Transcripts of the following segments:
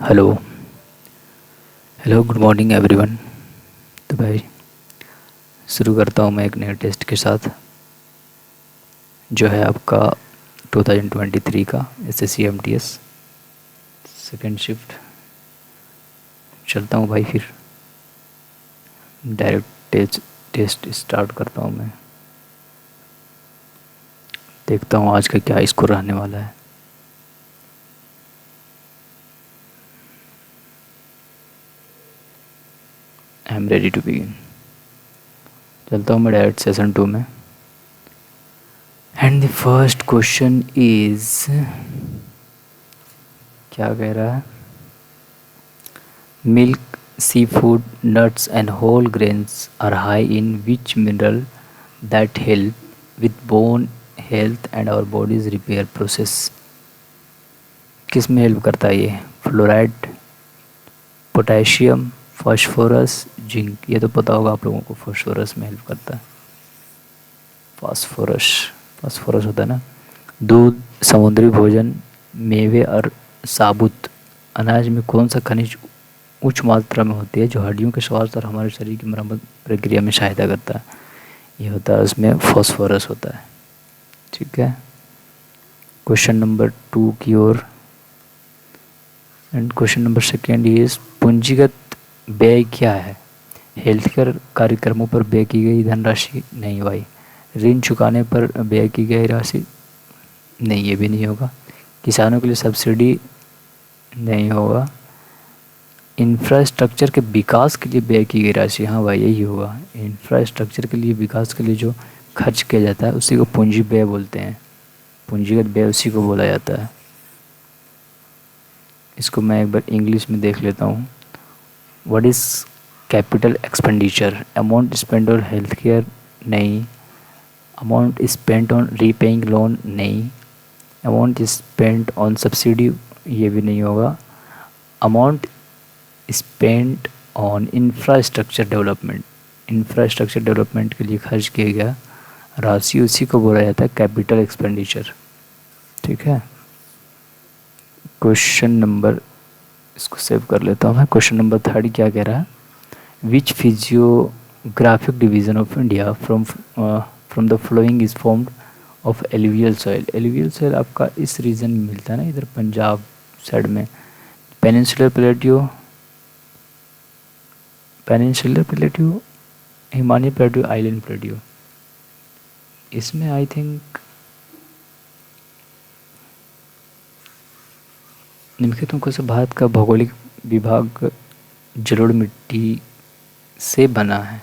Hello. Hello, good morning everyone. तो भाई शुरू करता हूँ मैं एक नए टेस्ट के साथ, जो है आपका 2023 का एसएससी एमटीएस सेकेंड शिफ्ट। चलता हूँ भाई, फिर डायरेक्ट टेस्ट स्टार्ट करता हूँ मैं। देखता हूँ आज का क्या स्कोर रहने वाला है। I am ready to begin. चलता हूँ मैं डायरेक्ट सेशन 2 में। And the first question is, क्या कह रहा है? Milk, seafood, nuts and whole grains are high in which mineral that help with bone health and our body's repair process? किस में हेल्प करता है ये? Fluoride, potassium, phosphorus, zinc. ये तो पता होगा आप लोगों को, फास्फोरस में हेल्प करता है। फास्फोरस फास्फोरस होता है ना। दूध, समुद्री भोजन, मेवे और साबुत अनाज में कौन सा खनिज उच्च मात्रा में होती है जो हड्डियों के स्वास्थ्य और हमारे शरीर की मरम्मत प्रक्रिया में सहायता करता है? ये होता है, उसमें फास्फोरस होता है। ठीक है, क्वेश्चन नंबर 2 की ओर। And question number second is, पूंजीगत व्यय क्या है? हेल्थ केयर कार्यक्रमों पर व्यय की गई धनराशि? नहीं भाई। ऋण चुकाने पर व्यय की गई राशि? नहीं, ये भी नहीं होगा। किसानों के लिए सब्सिडी? नहीं होगा। इंफ्रास्ट्रक्चर के विकास के लिए व्यय की गई राशि? हाँ भाई, यही होगा। इंफ्रास्ट्रक्चर के लिए, विकास के लिए जो खर्च किया जाता है उसी को पूंजी व्यय बोलते हैं। पूंजीगत व्यय उसी को बोला जाता है। इसको मैं एक बार इंग्लिश में देख लेता हूँ। What is capital expenditure? Amount spend on health care? नहीं। Amount spent on repaying loan? नहीं। Amount spent on subsidy? ये भी नहीं होगा। Amount spent on infrastructure development? Infrastructure development के लिए खर्च किया गया राशि, उसी को बोला जाता है कैपिटल एक्सपेंडिचर। ठीक है, क्वेश्चन नंबर, इसको सेव कर लेता हूँ मैं। क्वेश्चन नंबर 3 क्या कह रहा है? Which physiographic division of India from the following is formed of alluvial soil? Alluvial soil आपका इस रीजन में मिलता है ना, इधर पंजाब साइड में। Peninsular plateau, peninsular plateau, Himalaya plateau, island plateau. इसमें आई थिंक निम्नलिखित से भारत का भौगोलिक विभाग जलोढ़ मिट्टी से बना है।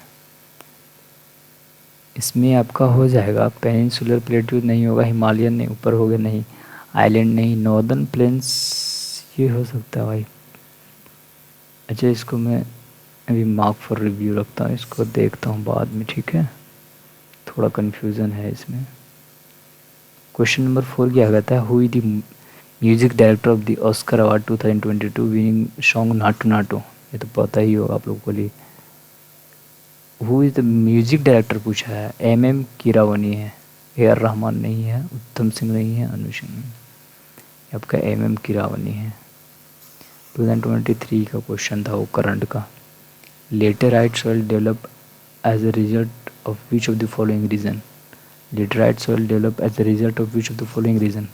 इसमें आपका हो जाएगा पेनिनसुलर प्लेट्यू नहीं होगा, हिमालयन नहीं, ऊपर हो गया नहीं, आइलैंड नहीं, नॉर्दर्न प्लेन्स ये हो सकता है भाई। अच्छा, इसको मैं अभी मार्क फॉर रिव्यू रखता हूँ, इसको देखता हूँ बाद में। ठीक है, थोड़ा कन्फ्यूज़न है इसमें। क्वेश्चन नंबर 4 क्या कहता है? Who is the music director of the Oscar award 2022 winning song Naatu Naatu? ये तो पता ही होगा आप लोगों को लिए। Who is the music director पूछा है। एम कीरावानी है, AR रहमान नहीं है, उत्तम सिंह नहीं है, अनु सिंह नहीं है। आपका MM कीरावानी है। 2023 का क्वेश्चन था वो, करंट का। Laterite soil develop as a result of which of the following reason? Laterite soil develop as a result of which of the following reason?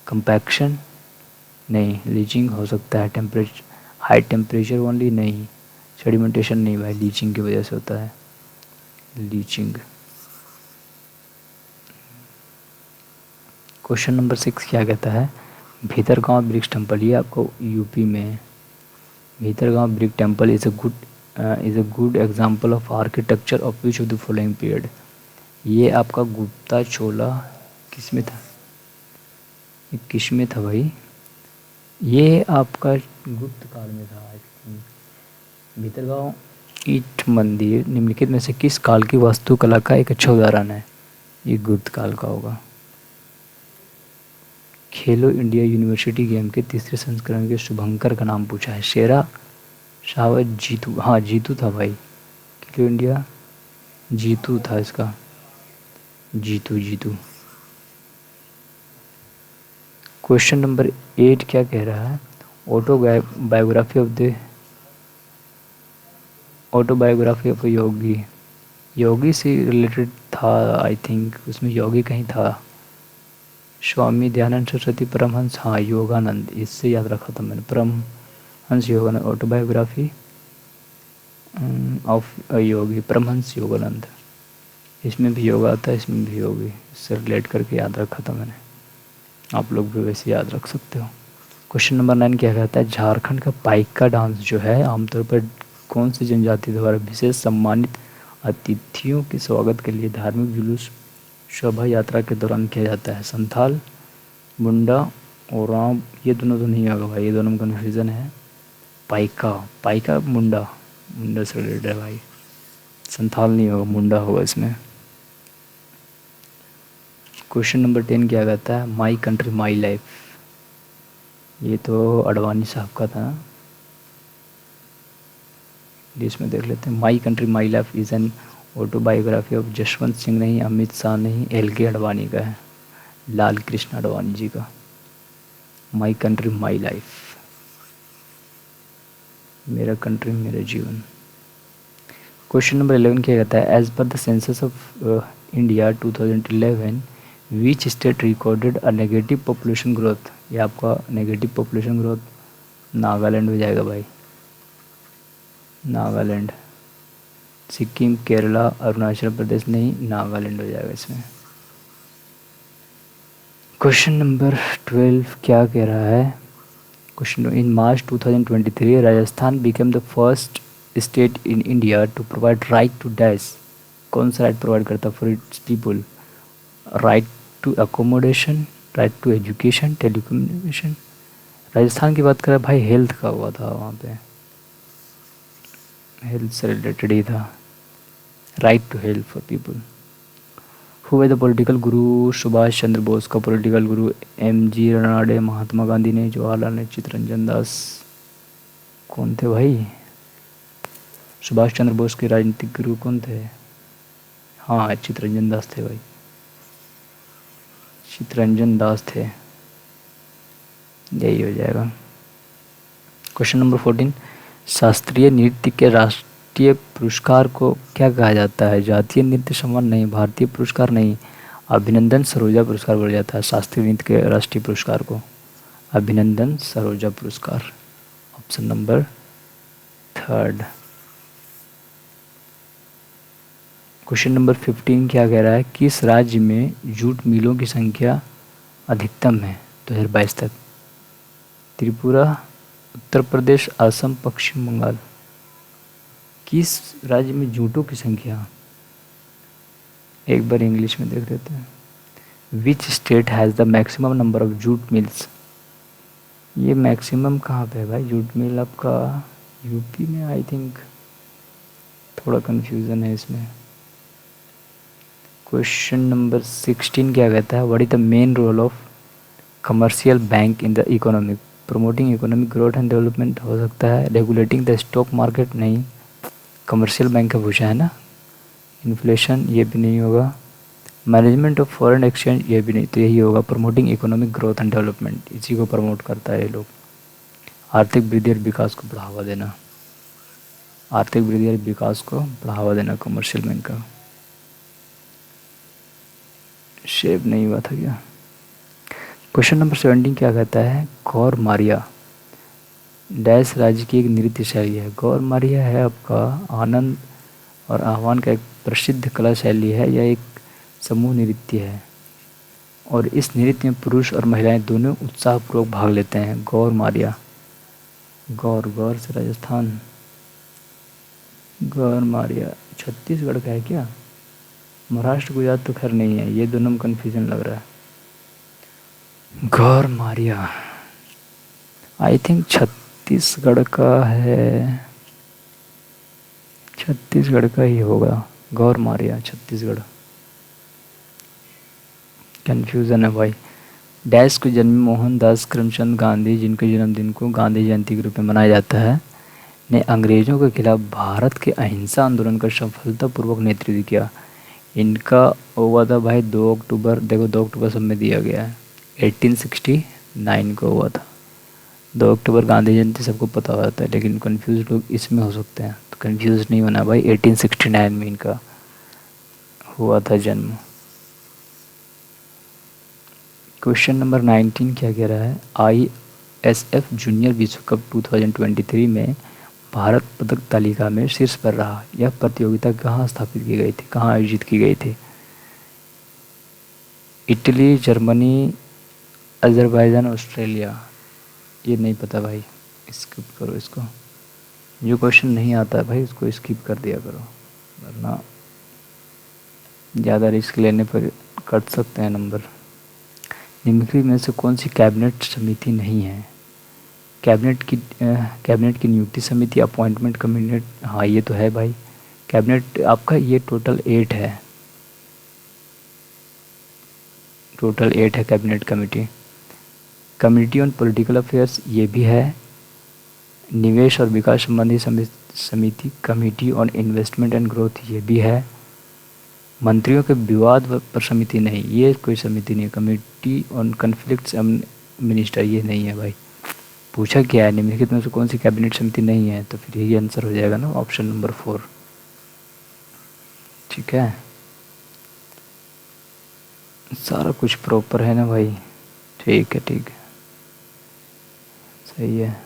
Compaction? नहीं। लीचिंग हो सकता है, टेम्परेचर, हाई टेम्परेचर ओनली? नहीं। Sedimentation? नहीं भाई, leaching की वजह से होता है, लीचिंग। क्वेश्चन नंबर 6 क्या कहता है? भीतरगांव ब्रिक्स टेम्पल, ये आपको यूपी में है। Bhitargaon brick temple is a good example of architecture of which of the following period? ये आपका गुप्ता चोला किस में था? ये किस में था भाई? ये आपका गुप्त काल में था आई थिंक। भीतरगांव ईट मंदिर निम्नलिखित में से किस काल की वास्तुकला का एक अच्छा उदाहरण है? ये गुप्त काल का होगा। खेलो इंडिया यूनिवर्सिटी गेम के तीसरे संस्करण के शुभंकर का नाम पूछा है। शेरा, शावत, जीतू? हाँ, जीतू था भाई। खेलो इंडिया जीतू था इसका, जीतू जीतू। क्वेश्चन नंबर 8 क्या कह रहा है? ऑटोबायोग्राफी ऑफ योगी, योगी से रिलेटेड था आई थिंक, उसमें योगी कहीं था। स्वामी दयानंद सरस्वती परमहंस, हाँ योगानंद, इससे याद रखा था मैंने, परमहंस योगानंद, ऑटोबायोग्राफी ऑफ योगी, परमहंस योगानंद। इसमें भी योगा आता है, इसमें भी योगी, इससे रिलेट करके याद रखा था मैंने। आप लोग भी वैसे याद रख सकते हो। क्वेश्चन नंबर 9 क्या कहता है, झारखंड का पाइका डांस जो है आमतौर पर कौन सी जनजाति द्वारा विशेष सम्मानित अतिथियों के स्वागत के लिए धार्मिक जुलूस शोभा यात्रा के दौरान किया जाता है? संथाल, मुंडा, ओरांव, ये दोनों तो नहीं होगा भाई, ये दोनों में कन्फ्यूज़न है। पाइका मुंडा से रिलेटेड है भाई, संथाल नहीं होगा, मुंडा होगा इसमें। क्वेश्चन नंबर 10 क्या कहता है, माई कंट्री माई लाइफ, ये तो अडवाणी साहब का था, इसमें देख लेते हैं। My country my life is an autobiography of Jaswant Singh नहीं, अमित शाह नहीं, LK अडवाणी का है, लाल कृष्ण अडवाणी जी का। माई कंट्री माई लाइफ, मेरा कंट्री मेरा जीवन। क्वेश्चन नंबर 11 क्या कहता है, as per the census of India 2011 which state recorded a negative population growth? ये आपका नेगेटिव पॉपुलेशन ग्रोथ नागालैंड हो जाएगा भाई, नागालैंड। सिक्किम, केरला, अरुणाचल प्रदेश नहीं, नागालैंड हो जाएगा इसमें। क्वेश्चन नंबर 12 क्या कह रहा है, question in March 2023 Rajasthan became the first state in India to provide right to dash, कौन सा राइट प्रोवाइड करता for its people? Right to accommodation, right to education, telecommunication. Rajasthan की बात करें भाई, हेल्थ का हुआ था वहाँ पे, हेल्थ से रिलेटेड ही था, right to health for people. Who the political guru Subhash Chandra Bose का पॉलिटिकल गुरु MG रनाडे, महात्मा गांधी ने, जवाहरलाल ने, चित्तरंजन दास, कौन थे भाई? सुभाष चंद्र बोस के राजनीतिक गुरु कौन थे? हाँ चित्तरंजन दास थे भाई, चित्तरंजन दास थे, यही हो जाएगा। क्वेश्चन नंबर 14 शास्त्रीय नृत्य के राष्ट्रीय पुरस्कार को क्या कहा जाता है? जातीय नृत्य सम्मान नहीं, भारतीय पुरस्कार नहीं, अभिनंदन सरोजा पुरस्कार बोला जाता है। शास्त्रीय नृत्य के राष्ट्रीय पुरस्कार को अभिनंदन सरोजा पुरस्कार, ऑप्शन नंबर 3। क्वेश्चन नंबर 15 क्या कह रहा है, किस राज्य में जूट मिलों की संख्या अधिकतम है 2022 तक? त्रिपुरा, उत्तर प्रदेश, असम, पश्चिम बंगाल। किस राज्य में जूटों की संख्या, एक बार इंग्लिश में देख लेते हैं। Which state has the maximum number of jute mills? ये मैक्सिमम कहाँ पे है भाई जूट मिल आपका? यूपी में आई थिंक, थोड़ा कन्फ्यूज़न है इसमें। क्वेश्चन नंबर 16 क्या कहता है, what is the main role of commercial bank in the economic? Promoting economic growth and development हो सकता है, रेगुलेटिंग द स्टॉक मार्केट नहीं, कमर्शियल बैंक का पूछा है ना। इन्फ्लेशन ये भी नहीं होगा, मैनेजमेंट ऑफ फॉरेन एक्सचेंज ये भी नहीं, तो यही होगा promoting economic growth and development, इसी को प्रमोट करता है ये लोग। आर्थिक वृद्धि और विकास को बढ़ावा देना, आर्थिक वृद्धि और विकास को बढ़ावा देना कमर्शियल बैंक का। शेप नहीं हुआ था क्या? क्वेश्चन नंबर 17 क्या कहता है, गौर मारिया डैश राज्य की एक नृत्य शैली है? गौर मारिया है आपका आनंद और आह्वान का एक प्रसिद्ध कला शैली है, यह एक समूह नृत्य है और इस नृत्य में पुरुष और महिलाएं दोनों उत्साहपूर्वक भाग लेते हैं। गौर मारिया, गौर से राजस्थान, गौर मारिया छत्तीसगढ़ का है क्या? महाराष्ट्र गुजरात तो खैर नहीं है, ये दोनों में कन्फ्यूजन लग रहा है। गौर मारिया आई थिंक छत्तीसगढ़ का है, छत्तीसगढ़ का ही होगा, गौर मारिया छत्तीसगढ़। कन्फ्यूज़न है भाई। डैश को जन्म मोहनदास करमचंद गांधी, जिनके जन्मदिन को गांधी जयंती के रूप में मनाया जाता है, ने अंग्रेज़ों के खिलाफ भारत के अहिंसा आंदोलन का सफलतापूर्वक नेतृत्व किया। इनका हुआ था भाई 2 अक्टूबर, देखो 2 अक्टूबर सब में दिया गया है, 1869 को हुआ था। 2 अक्टूबर गांधी जयंती सबको पता होता है, लेकिन कंफ्यूज लोग इसमें हो सकते हैं, तो कंफ्यूज नहीं होना भाई। 1869 में इनका हुआ था जन्म। क्वेश्चन नंबर 19 क्या कह रहा है? ISF जूनियर विश्व कप 2023 में भारत पदक तालिका में शीर्ष पर रहा। यह प्रतियोगिता कहाँ स्थापित की गई थी, कहाँ आयोजित की गई थी? Italy, Germany, Azerbaijan, Australia. ये नहीं पता भाई, स्किप करो इसको। जो क्वेश्चन नहीं आता है भाई उसको स्किप कर दिया करो, वरना ज़्यादा रिस्क लेने पर कट सकते हैं नंबर। निम्नलिखित में से कौन सी कैबिनेट समिति नहीं है? कैबिनेट की नियुक्ति समिति, अपॉइंटमेंट कमिटी। हाँ ये तो है भाई, कैबिनेट आपका ये टोटल 8 है, टोटल 8 है cabinet committee. Committee on political affairs ये भी है। निवेश और विकास संबंधी समिति, committee on investment and growth ये भी है। मंत्रियों के विवाद पर समिति नहीं, ये कोई समिति नहीं। कमेटी ऑन कन्फ्लिक्ट्स मिनिस्टर ये नहीं है भाई। पूछा क्या है? निम्नलिखित में से कौन सी कैबिनेट समिति नहीं है, तो फिर यही आंसर हो जाएगा ना, ऑप्शन नंबर 4। ठीक है, सारा कुछ प्रॉपर है ना भाई? ठीक है ठीक है, सही है।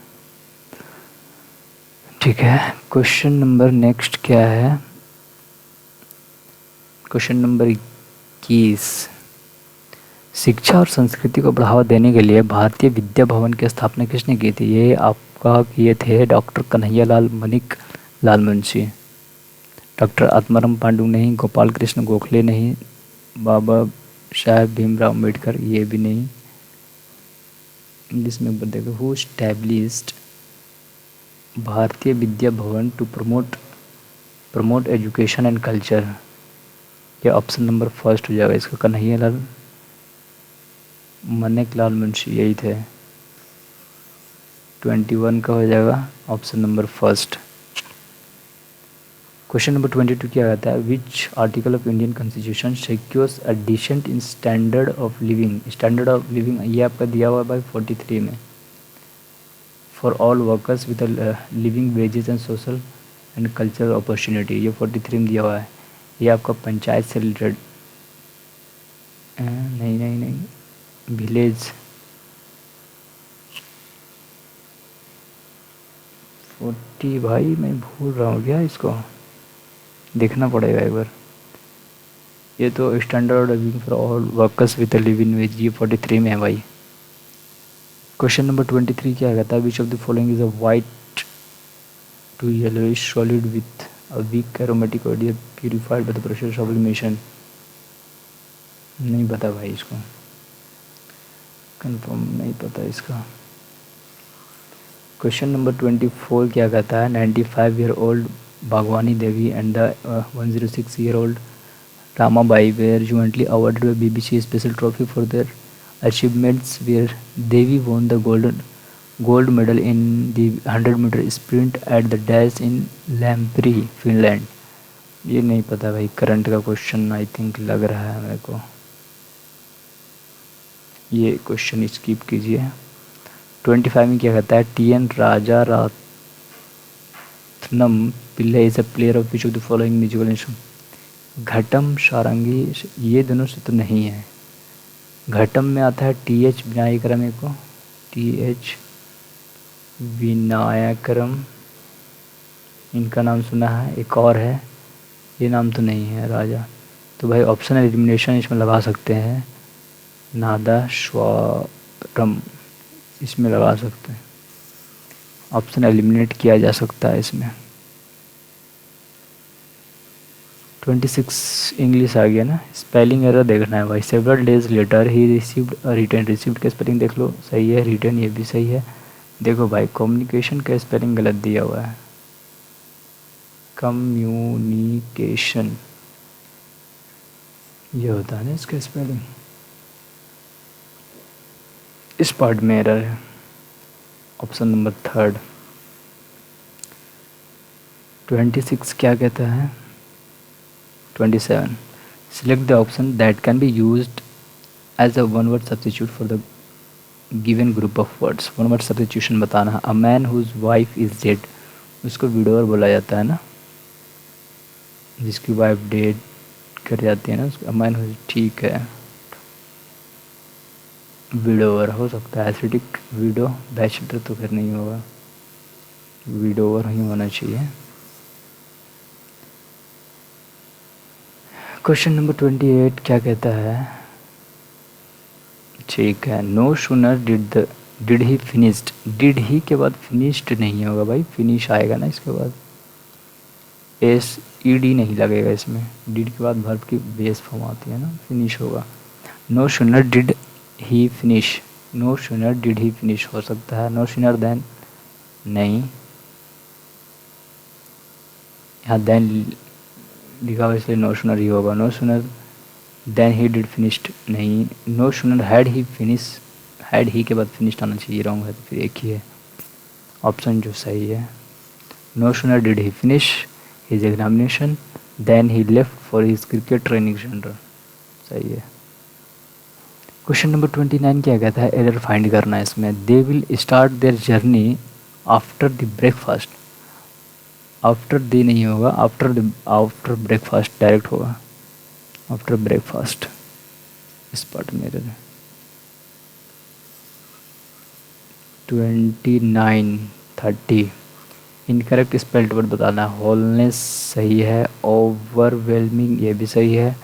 ठीक है, क्वेश्चन नंबर नेक्स्ट क्या है? क्वेश्चन नंबर 21, शिक्षा और संस्कृति को बढ़ावा देने के लिए भारतीय विद्या भवन की स्थापना किसने की थी? ये आपका किए थे डॉक्टर कन्हैयालाल मनिक लाल मुंशी। डॉक्टर आत्माराम पांडु नहीं, गोपाल कृष्ण गोखले नहीं, बाबा साहेब भीमराव अम्बेडकर ये भी नहीं। इंग्लिश में देखो, who established Bharatiya Vidya Bhavan to promote education and culture. ये ऑप्शन नंबर फर्स्ट हो जाएगा इसका, कन्हैयालाल मनिक लाल मुंशी यही थे। 21 का हो जाएगा option number first. Question number 22 क्या कहता है? Which article of Indian constitution secures a decent in standard of living. Standard of living ये आपका दिया हुआ है भाई 43 में। For all workers with living wages and social and cultural opportunity, ये 43 में दिया हुआ है। ये आपका पंचायत से रिलेटेड नहीं नहीं नहीं, विलेज 40 भाई, मैं भूल रहा हूँ क्या, इसको देखना पड़ेगा एक बार। ये तो standard living for all workers with living veg, ये 43 में है भाई। क्वेश्चन नंबर 23 क्या कहता है? Which of the following is a white to yellowish solid with a weak aromatic audio purified by the process of elimination. नहीं पता भाई, इसको कंफर्म नहीं पता इसका। क्वेश्चन नंबर 24 क्या कहता है? 95 year old Bagwani Devi and the 106 year old Ramabai were jointly awarded a BBC Special Trophy for their achievements, where Devi won the gold medal in the 100-meter sprint at the Dash in Lampere, Finland। ये नहीं पता भाई, current का question I think लग रहा है मेरे को, ये क्वेश्चन स्किप कीजिए। 25 में क्या कहता है? TN Raja Ratnam Pillai is a player of which of the following musical instrument. Ghatam, sarangi ये दोनों से तो नहीं है। घटम में आता है TH विनायकरम, एक को TH विनायकरम, इनका नाम सुना है। एक और है, ये नाम तो नहीं है राजा, तो भाई ऑप्शन एलिमिनेशन इसमें लगा सकते हैं, नादस्वरम इसमें लगा सकते हैं, ऑप्शन एलिमिनेट किया जा सकता है इसमें। 26 इंग्लिश आ गया ना, स्पेलिंग एरर देखना है भाई। Several days later he received return, received का स्पेलिंग देख लो, सही है। रिटर्न ये भी सही है। देखो भाई, कम्युनिकेशन का स्पेलिंग गलत दिया हुआ है, कम्युनिकेशन ये होता है ना इसका स्पेलिंग, इस पार्ट में एरर है, ऑप्शन नंबर थर्ड। 26 क्या कहता है? 27 select the option that can be used as a one word substitute for the given group of words, one word substitution बताना है। A man whose wife is dead, उसको widower बोला जाता है ना, जिसकी वाइफ डेड कर जाती है ना उसको। अ मैन हुज, ठीक है, विडोवर हो सकता है। एसिडिक विडो, बैचलर तो फिर नहीं होगा, विडोवर ही होना चाहिए। क्वेश्चन नंबर 28 क्या कहता है? ठीक है, no sooner did he finished, did he के बाद फिनिश्ड नहीं होगा भाई, फिनिश आएगा ना इसके बाद, एस ई डी नहीं लगेगा इसमें, डिड के बाद वर्ब की बेस फॉर्म आती है ना, फिनिश होगा। No sooner did he finish, no sooner did he finish हो सकता है। नो सूनर देन नहीं, यहाँ देन लिखा हुआ इसलिए नो सूनर ही होगा। No sooner than he did finished नहीं। No sooner had he finish, had he के बाद फिनिश्ड आना चाहिए, रॉन्ग है तो फिर एक ही है ऑप्शन जो सही है। No sooner did he finish his examination then he left for his cricket training centre, सही है। क्वेश्चन नंबर 29 क्या कहता है? एरर फाइंड करना है इसमें। They will start their journey after the breakfast, after they नहीं होगा, आफ्टर ब्रेकफास्ट डायरेक्ट होगा, आफ्टर ब्रेकफास्ट, इस पार्ट में एरर है। 29 30 इनकरेक्ट स्पेल्ड वर्ड बताना है। होलनेस सही है, ओवरवेलमिंग ये भी सही है,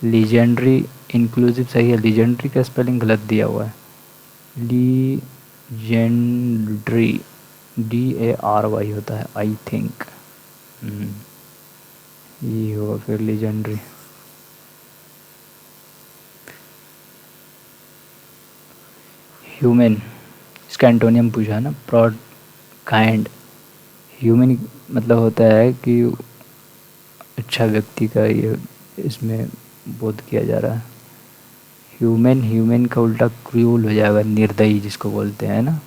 लीजेंडरी इंक्लूसिव सही है, लीजेंडरी का स्पेलिंग गलत दिया हुआ है, लीजेंडरी DARY होता है आई थिंक, ये होगा फिर लीजेंडरी। ह्यूमन, इसका एंटोनियम पूछा है ना, प्रॉड, काइंड। ह्यूमन मतलब होता है कि अच्छा व्यक्ति का ये इसमें बोध किया जा रहा है। ह्यूमन, ह्यूमन का उल्टा क्रूल हो जाएगा, निर्दयी जिसको बोलते हैं ना,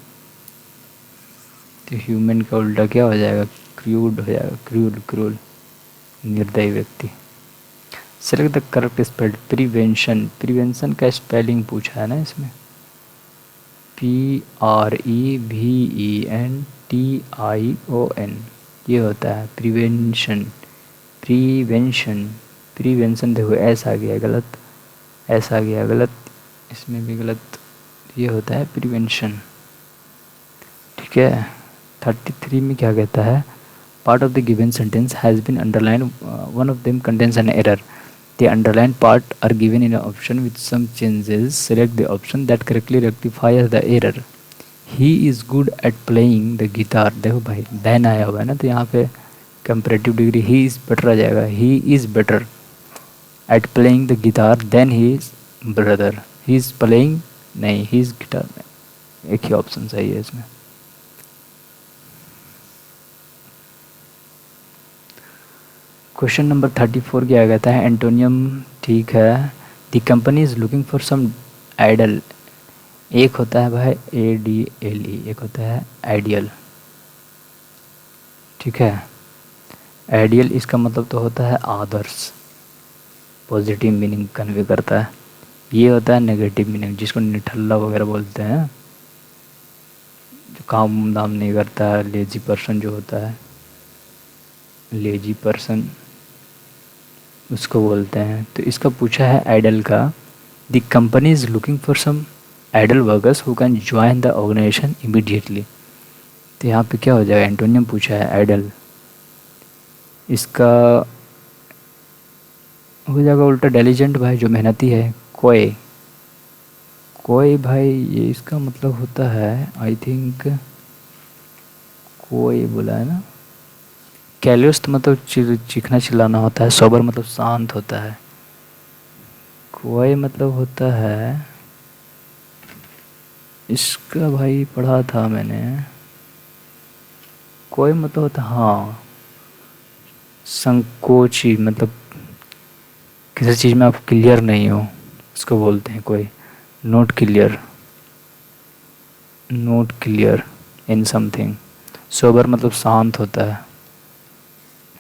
तो ह्यूमन का उल्टा क्या हो जाएगा? क्रूड हो जाएगा, क्रूल, क्रूल, निर्दयी व्यक्ति। Select the correct spelled prevention, prevention का स्पेलिंग पूछा है ना इसमें, PREVENTION ये होता है प्रिवेंशन, प्रिवेंशन, प्रिवेंशन देखो ऐसा आ गया गलत, ऐसा आ गया गलत, इसमें भी गलत, ये होता है प्रिवेंशन, ठीक है। 33 में क्या कहता है? Part of the given sentence has been underline, one of them contains an error, the underlined part are given in an option with some changes, select the option that correctly rectifies the error। he is good at playing the guitar, देखो भाई then आया हुआ है ना, तो यहाँ पे comparative degree he is better आ जाएगा, he is better at playing the guitar than his brother, he is playing नहीं, he is guitar, एक ही ऑप्शन सही है इसमें। क्वेश्चन नंबर 34 क्या कहता है? एंटोनियम, ठीक है, the company is looking for some idle, एक होता है भाई ADLE, एक होता है आइडियल, ठीक है। आइडियल इसका मतलब तो होता है आदर्श, पॉजिटिव मीनिंग कन्वे करता है। ये होता है नेगेटिव मीनिंग, जिसको निठल्ला वगैरह बोलते हैं, जो काम दाम नहीं करता है, लेजी पर्सन जो होता है, लेजी पर्सन उसको बोलते हैं। तो इसका पूछा है आइडल का, the company is looking for some idle workers who can join the organisation immediately, तो यहाँ पे क्या हो जाएगा? एंटोनियम पूछा है आइडल, इसका हो जाएगा उल्टा डिलिजेंट भाई, जो मेहनती है, कोय, कोई भाई ये इसका मतलब होता है आई थिंक, कोई बोला है ना, कैलियस मतलब चीखना चिल्लाना होता है, सोबर मतलब शांत होता है, कोई मतलब होता है, इसका भाई पढ़ा था मैंने, कोई मतलब होता, हाँ संकोची, मतलब किसी चीज़ में आप क्लियर नहीं हो उसको बोलते हैं कोई, not clear, not clear in something. Sober मतलब शांत होता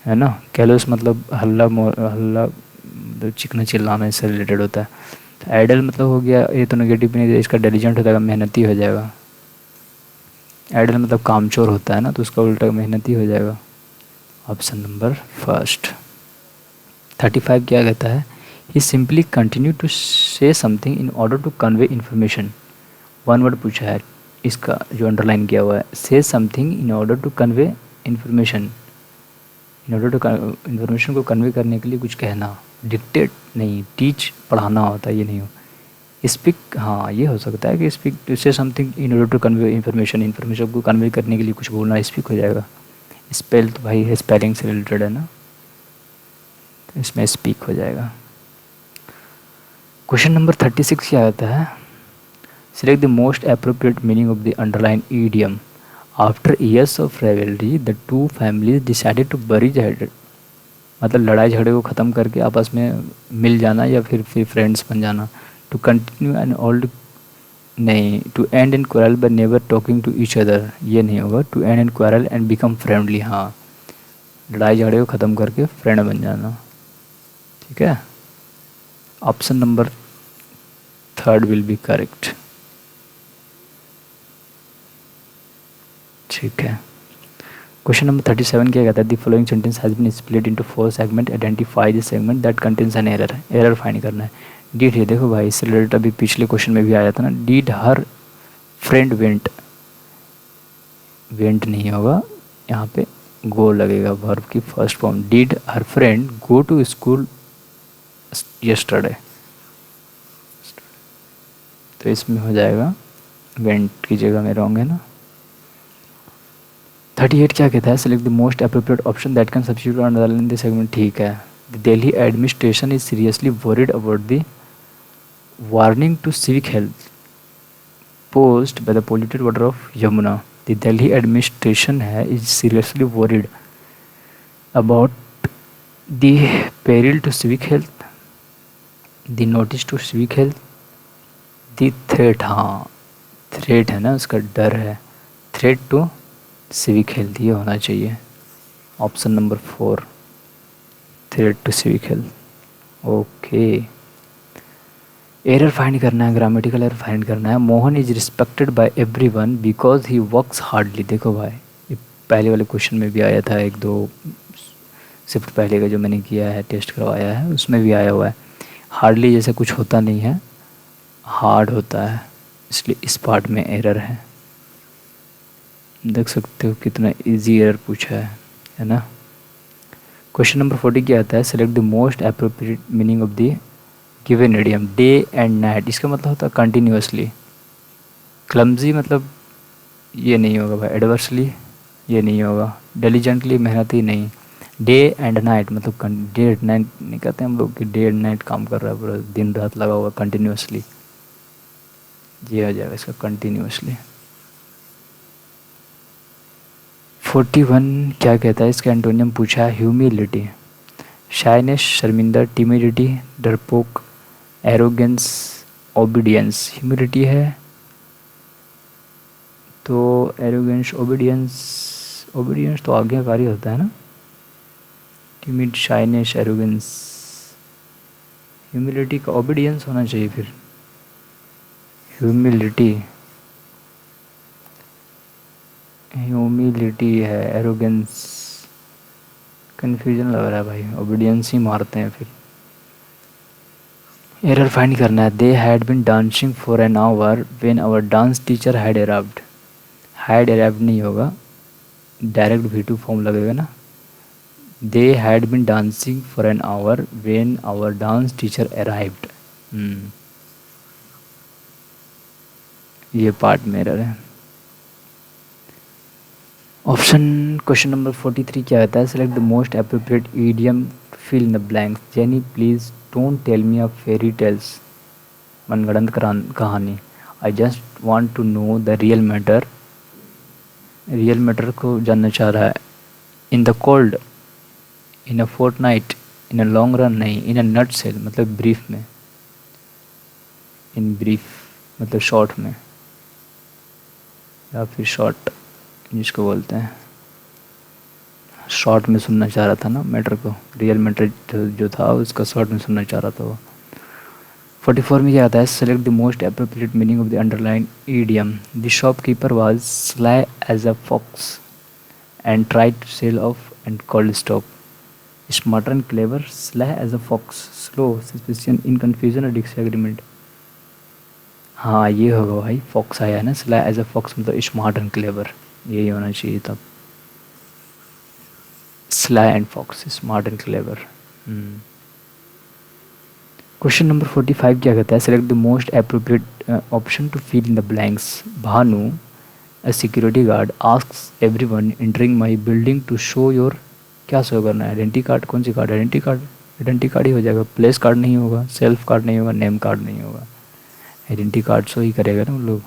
है ना। कैलोस मतलब हल्ला मतलब चिकना चिल्लाना, इससे रिलेटेड होता है। आइडल मतलब हो गया, ये तो नेगेटिव नहीं, इसका डिलीजेंट हो जाएगा, मेहनती हो जाएगा। आइडल मतलब कामचोर होता है ना, तो उसका उल्टा मेहनती हो जाएगा। Option number first. 35 क्या कहता है, he simply continue to say something in order to convey information. One word पूछा है, इसका जो अंडरलाइन किया हुआ है, say something in order to convey information. In order to information को कन्वे करने के लिए कुछ कहना, डिक्टेट नहीं, टीच पढ़ाना होता है, ये नहीं हो। स्पीक, हाँ ये हो सकता है कि speak say something in order to convey information, information को कन्वे करने के लिए कुछ बोलना, स्पीक हो जाएगा। स्पेल तो भाई है, स्पेलिंग से रिलेटेड है ना, तो इसमें स्पीक हो जाएगा। क्वेश्चन नंबर 36 क्या आता है, select the most appropriate meaning of the underline idiom. After years of revelry the two families decided to bury the, मतलब लड़ाई झगड़े को ख़त्म करके आपस में मिल जाना या फिर फ्रेंड्स बन जाना। टू कंटिन्यू एन ओल्ड, नहीं, to end in quarrel by never talking to each other, ये नहीं होगा। To end in quarrel and become friendly, हाँ, लड़ाई झगड़े को ख़त्म करके फ्रेंड बन जाना, ठीक है। Option number third will be correct, ठीक है। क्वेश्चन नंबर 37 क्या कहता है, the following sentence has been split into 4 segment, identify the segment that contains an error. Error find करना है। डीड है, देखो भाई इससे रिलेटेड अभी पिछले क्वेश्चन में भी आया था ना, did her friend went, went नहीं होगा, यहाँ पे गो लगेगा, वर्ब की first form. Did her friend go to school yesterday, तो इसमें हो जाएगा वेंट की जगह में रॉन्ग है ना। 38 क्या कहता है, select the most appropriate option that can substitute underline in the segment, ठीक है। The Delhi administration is seriously worried about the warning to civic health posed by the polluted water of Yamuna. The Delhi administration है is seriously worried about the peril to civic health, the notice to civic health, the threat, हाँ threat है ना, उसका डर है, threat to civic health, ये होना चाहिए। Option number 4, threat to civic health. Okay, error find करना है, ग्रामेटिकल एरर फाइंड करना है। Mohan is respected by everyone because he works hardly, देखो भाई ये पहले वाले क्वेश्चन में भी आया था, एक दो शिफ्ट पहले का जो मैंने किया है, टेस्ट करवाया है, उसमें भी आया हुआ है। हार्डली जैसे कुछ होता नहीं है, हार्ड होता है, इसलिए इस पार्ट में एरर है। देख सकते हो कितना इजी एरर पूछा है ना। क्वेश्चन नंबर 40 क्या आता है, select the most appropriate meaning of the given idiom. Day and night, इसका मतलब होता है कंटिन्यूसली। क्लमजी मतलब ये नहीं होगा भाई, एडवर्सली ये नहीं होगा, डिलीजेंटली मेहनती नहीं। डे एंड नाइट मतलब डे एंड नाइट नहीं कहते हम लोग कि डे एंड नाइट काम कर रहा है पूरा दिन रात लगा हुआ, कंटिन्यूसली, ये हो जाएगा इसका कंटिन्यूसली। 41 क्या कहता है, इसका एंटोनियम पूछा है, ह्यूमिलिटी। शाइनेस शर्मिंदा, टिमिडिटी डरपोक, एरोगेंस ओबीडियंस। ह्यूमिलिटी है तो एरोगेंस ओबीडियंस, ओबीडियंस तो आज्ञाकारी होता है ना। टिमिड, शाइनेस, एरोगेंस, ह्यूमिलिटी का ओबीडियंस होना चाहिए फिर। ह्यूमिलिटी, ह्यूमिलिटी है, एरोगेंस कन्फ्यूजन लग रहा है भाई, ओबीडियंस ही मारते हैं फिर। एरर फाइंड करना है। They had been dancing for an hour when our dance teacher had arrived. Had arrived नहीं होगा, डायरेक्ट V2 फॉर्म लगेगा ना। They had been dancing for an hour when our dance teacher arrived, ये part में error है। Option question number 43 क्या आता है, select the most appropriate idiom fill in the blanks. Jenny please don't tell me a fairy tales, मनगढ़ंत कहानी। I just want to know the real matter, real matter को जानना चाह रहा है। In the cold, in a fortnight, in a long run नहीं, in a nut cell मतलब brief में, इन ब्रीफ मतलब शॉर्ट में, या फिर शॉर्ट जिसको बोलते हैं, शॉर्ट में सुनना चाह रहा था ना मैटर को, रियल मैटर जो था उसका शॉर्ट में सुनना चाह रहा था वो। 44 में क्या आता है, select the most appropriate meaning of the underline idiom. The shopkeeper was sly as a fox and tried to sell off and cold stop. Smarter and clever, sly as a fox, slow, suspicion, in confusion और disagreement. हाँ ये होगा भाई, fox आया है ना, sly as a fox मतलब smart and clever, यही होना चाहिए तब। Sly and fox, smart and clever. Question number 45 क्या कहता है, select the most appropriate option to fill in the blanks. Bhanu, a security guard, asks everyone entering my building to show your, क्या show करना है, आइडेंटिटी कार्ड, कौन सी card, identity card, identity card ही हो जाएगा, प्लेस कार्ड नहीं होगा, सेल्फ कार्ड नहीं होगा, नेम कार्ड नहीं होगा, आइडेंटिटी कार्ड शो ही करेगा ना उन लोग,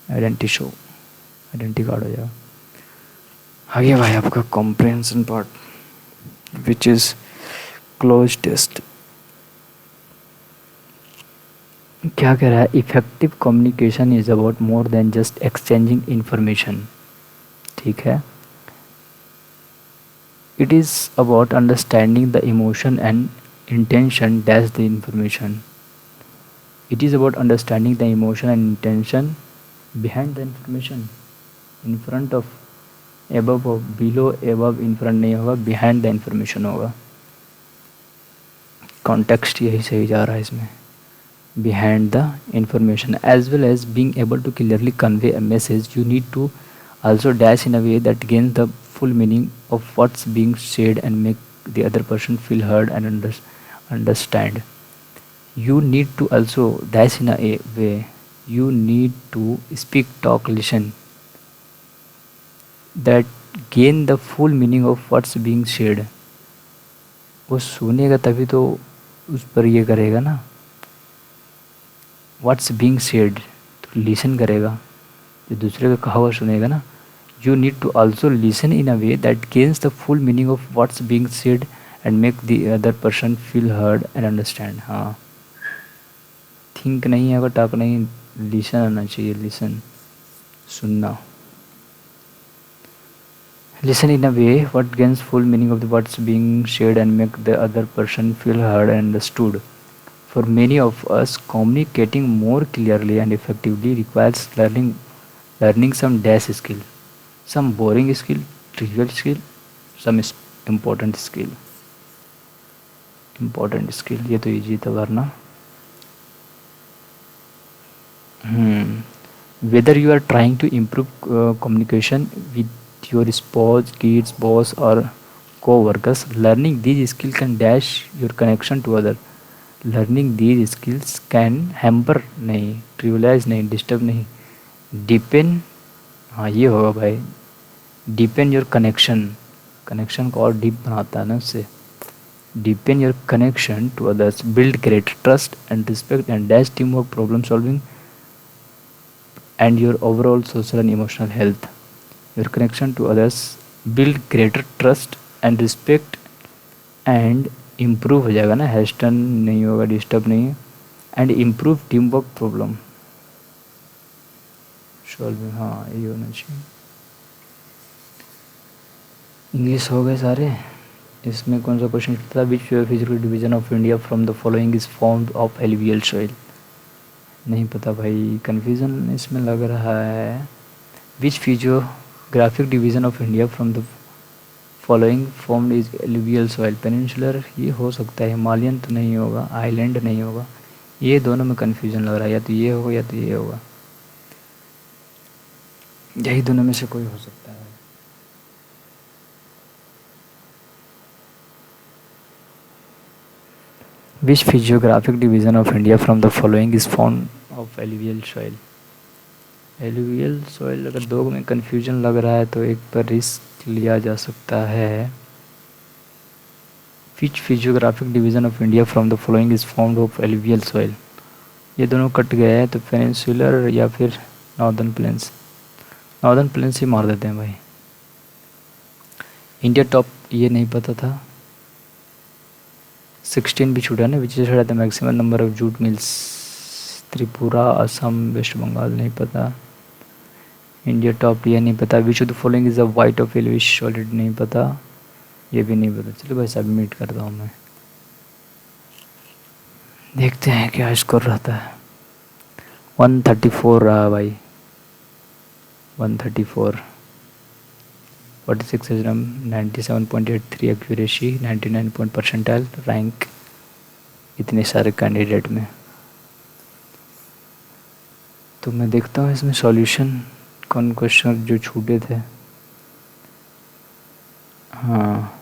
आइडेंटिटी शो, आइडेंटिटी कार्ड हो जाएगा। आगे भाई आपका comprehension part which is cloze test. क्या कह रहा है, effective communication is about more than just exchanging information. ठीक है, it is about understanding the emotion and intention dash the information. It is about understanding the emotion and intention behind the information. In front of, above of, below, above, in front नहीं होगा, behind the information होगा। Context यही सही जा रहा है इसमें, behind the information, as well as being able to clearly convey a message. You need to also dash in a way that gains the full meaning of what's being said and make the other person feel heard and understand. You need to also dash in a way, you need to speak, talk, listen, that gain the full meaning of what's being said. वो सुनेगा तभी तो उस पर ये करेगा ना, what's being said, तो लिसन करेगा, जो दूसरे का कहा हुआ सुनेगा ना। You need to also listen in a way that gains the full meaning of what's being said and make the other person feel heard and understand. हाँ, थिंक नहीं है, टॉक नहीं, लिसन आना चाहिए, लिसन, सुनना। Listen in a way what gains full meaning of the what's being said and make the other person feel heard and understood. For many of us, communicating more clearly and effectively requires learning some dash skill, some boring skill, trivial skill, some important skill. Important skill, ये तो easy था वरना। Whether you are trying to improve communication with your spouse, kids, boss, or co-workers, learning these skills can dash your connection to others. Learning these skills can hamper नहीं, trivialise नहीं, disturb नहीं, depend, हाँ ये होगा भाई, depend your connection, connection को और deep बनाता है ना उससे, depend your connection to others, build great trust and respect and dash teamwork, problem solving and your overall social and emotional health. Your connection to others build greater trust and respect and improve हो जाएगा ना, hasten नहीं होगा, disturb नहीं, and improve teamwork, problem solving, हाँ ये होना चाहिए। इंग्लिश हो गए सारे। इसमें कौन सा क्वेश्चन था, which physical division of India from the following is formed of alluvial soil. नहीं पता भाई, कन्फ्यूज़न इसमें लग रहा है। Which physiographic division of India from the following formed is alluvial soil, peninsular ये हो सकता है, हिमालयन तो नहीं होगा, आइलैंड नहीं होगा, ये दोनों में कन्फ्यूजन लग रहा है, या तो ये होगा या तो ये होगा, यही दोनों में से कोई हो सकता है। Which physiographic division of India from the following is formed of alluvial soil. Alluvial soil अगर दो में कन्फ्यूजन लग रहा है तो एक पर रिस्क लिया जा सकता है। Which physiographic division of India from the following is formed of alluvial soil, ये दोनों कट गए हैं, तो पेनिनसुलर या फिर नॉर्दर्न प्लेन्स, नॉर्दर्न प्लेन्स ही मार देते हैं भाई। इंडिया टॉप ये नहीं पता था। 16 भी छूटा ना, which is the maximum number of jute mills, Tripura, Assam, West Bengal नहीं पता। इंडिया टॉप ये नहीं पता। Which of the following is a white of yellowish solid नहीं पता, ये भी नहीं पता। चलो भाई सबमिट करता हूँ मैं। देखते हैं क्या स्कोर रहता है। 134 रहा भाई, 134। 46 एजरम, 97.83 एक्यूरेसी, 99 पॉइंट परसेंटाइल रैंक, इतने सारे कैंडिडेट में। तो मैं देखता हूँ इसमें सॉल्यूशन कौन क्वेश्चन जो छूटे थे। हाँ,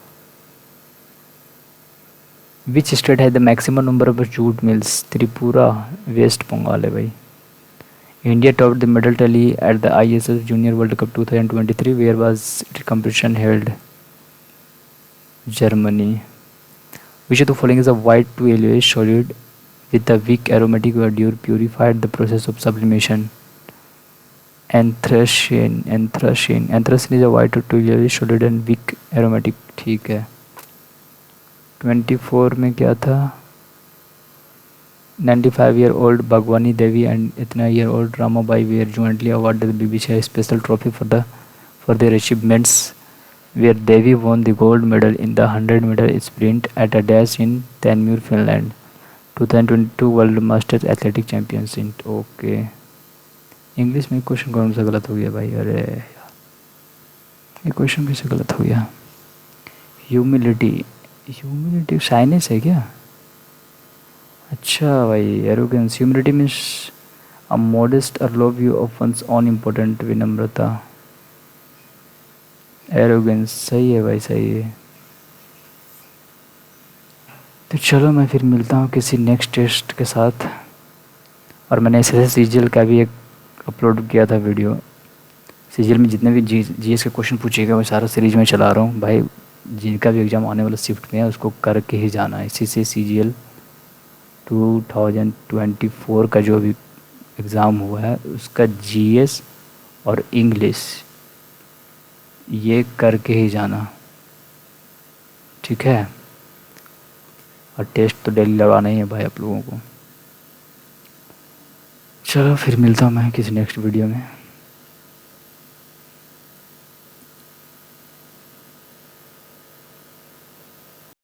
विच स्टेट है the maximum number of jute mills? Tripura, West Bengal है भाई। India top the medal tally at the ISS junior world cup 2023, where was it competition held? Germany. Which of the following is a white to yellowish solid with a weak aromatic odor purified the process of sublimation? Anthracene is a white to yellowish solid and weak aromatic। ठीक है। 24 में क्या था? 95-year-old Bhagwani Devi and इतना year-old Ramabai were jointly awarded the BBC Special Trophy for their achievements, where Devi won the gold medal in the 100-meter sprint at a dash in Tanmur, Finland। 2022 world masters athletic championship. Okay, English में question कौन सा गलत हो गया भाई? अरे ये question कैसे गलत हो गया? ह्यूमिलिटी साइनेस है क्या? अच्छा भाई, arrogance. Humility means a modest or low view of one's on important, विनम्रता। एरोगेंस सही है भाई, सही है। तो चलो मैं फिर मिलता हूँ किसी नेक्स्ट टेस्ट के साथ। और मैंने SSC CGL का भी एक अपलोड किया था वीडियो। CGL में जितने भी GS के क्वेश्चन पूछे गए वो सारा सीरीज में चला रहा हूँ भाई। जिनका भी एग्ज़ाम आने वाला शिफ्ट में है उसको करके ही जाना है। इसी से CGL 2024 का जो भी एग्ज़ाम हुआ है उसका GS और इंग्लिश ये करके ही जाना, ठीक है? और टेस्ट तो डेली लगाना ही है भाई आप लोगों को। चलो फिर मिलता हूँ मैं किसी नेक्स्ट वीडियो में।